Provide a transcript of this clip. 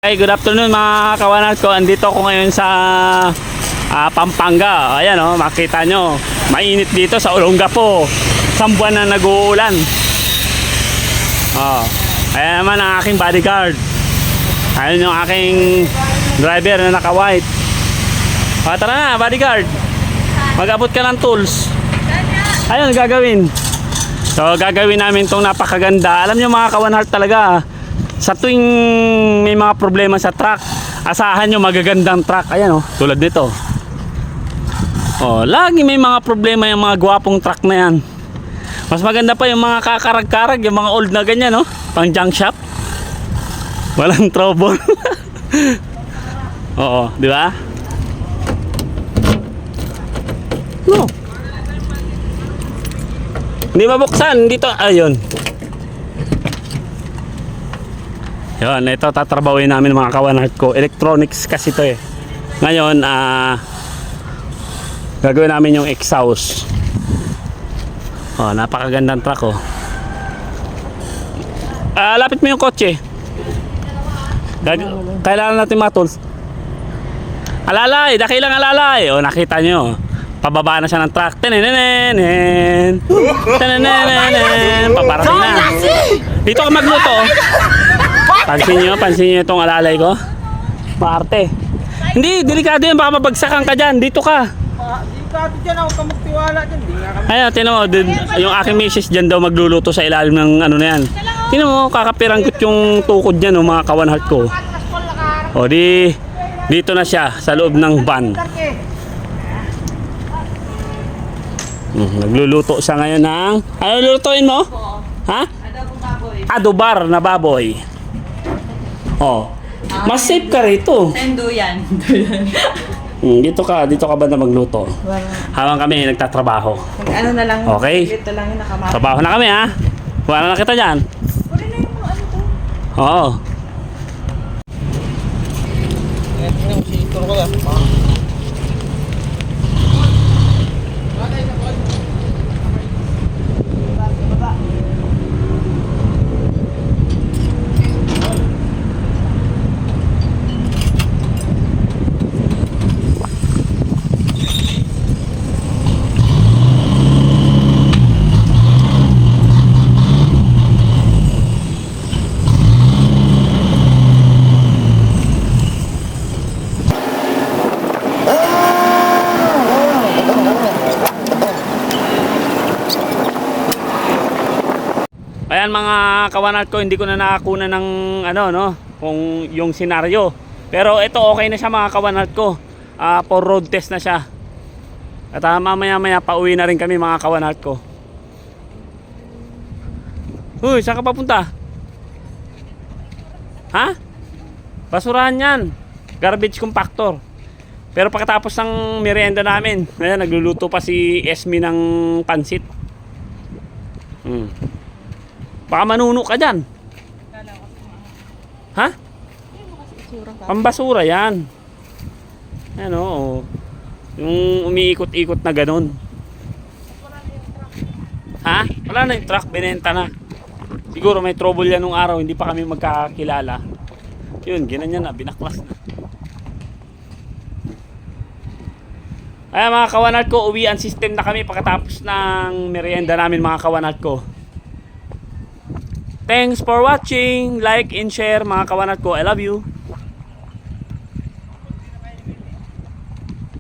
Hey, good afternoon mga kawanat ko. Andito ako ngayon sa Pampanga. Ayan makita nyo. Mainit dito sa Olongapo. Isang buwan na nag-uulan. Ayan naman ang aking bodyguard. Ayun yung aking driver na naka-white. Tara na, bodyguard. Mag-abot ka ng tools. Ayun, gagawin. So, gagawin namin itong napakaganda. Alam nyo mga kawanat talaga, sa tuwing may mga problema sa truck, asahan nyo magagandang truck. Ayan tulad nito. Lagi may mga problema yung mga gwapong truck na yan. Mas maganda pa yung mga kakarag-karag, yung mga old na ganyan pang junk shop. Walang trouble. Oo, di ba? No. Hindi mabuksan dito. Ayun. Yun, ito tatrabawin namin mga kawanat ko. Electronics kasi ito Ngayon, gagawin namin yung exhaust. Napakagandang truck lapit mo yung kotse. Kailangan natin mga tools. Alalay, dakilang alalay. Nakita nyo. Pababa na siya ng truck. Tenenenen. Tenenenen. Paparating na. Dito ka magluto. Pansin nyo itong alalay ko. Maarte. Hindi, delikado yan. Baka mabagsakan ka dyan. Dito ka. Delikado dyan. Ako ka magtiwala dyan. Ayun, tinan mo. Yung aking misis dyan daw magluluto sa ilalim ng ano na yan. Tinan mo, kakapirangkot yung tukod dyan mga kawanhat ko. Dito na siya sa loob ng van. Nagluluto siya ngayon ng... Ano lulutuin mo? Ha? Adobar na baboy. Mas safe ka rito. Duyan. Dito ka ba na magluto? Habang kami nagtatrabaho. Ano na lang. Okay. Ito lang yung nakamata. Trabaho na kami Wala na kita dyan. Uli na yung ano to. Oo. Ayan mga kawanat ko, hindi ko na nakakuha ng kung yung senaryo. Pero ito okay na siya mga kawanat ko. For road test na siya. At mamaya pauwi na rin kami mga kawanat ko. Uy, saan ka papunta? Ha? Basurahan yan. Garbage compactor. Pero pagkatapos ng merienda namin, ayan, nagluluto pa si Esme ng pansit. Baka manuno ka dyan. Ha? Pambasura yan. Yung umiikot-ikot na ganun. Ha? Wala na yung truck, binenta na. Siguro may trouble yan nung araw, hindi pa kami magkakilala. Yun, ginanyan na, binaklas na. Ay mga kawanat ko, uwian system na kami pagkatapos ng merienda namin mga kawanat ko. Thanks for watching. Like and share mga kawanat ko. I love you.